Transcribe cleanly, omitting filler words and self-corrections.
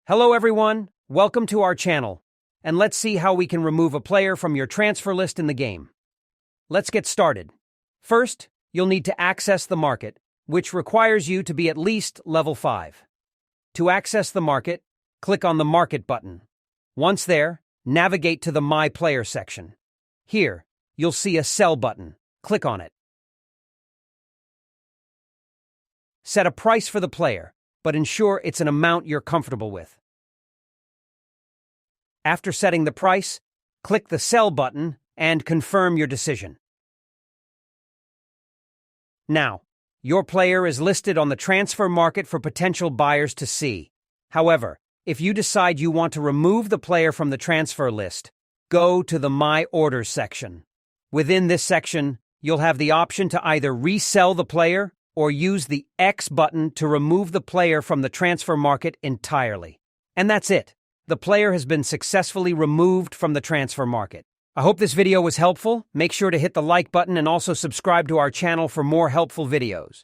Hello everyone, welcome to our channel, and let's see how we can remove a player from your transfer list in the game. Let's get started. First, you'll need to access the market, which requires you to be at least level 5. To access the market, click on the Market button. Once there, navigate to the My Player section. Here, you'll see a Sell button. Click on it. Set a price for the player, but ensure it's an amount you're comfortable with. After setting the price, click the Sell button and confirm your decision. Now, your player is listed on the transfer market for potential buyers to see. However, if you decide you want to remove the player from the transfer list, go to the My Orders section. Within this section, you'll have the option to either resell the player or use the X button to remove the player from the transfer market entirely. And that's it. The player has been successfully removed from the transfer market. I hope this video was helpful. Make sure to hit the like button and also subscribe to our channel for more helpful videos.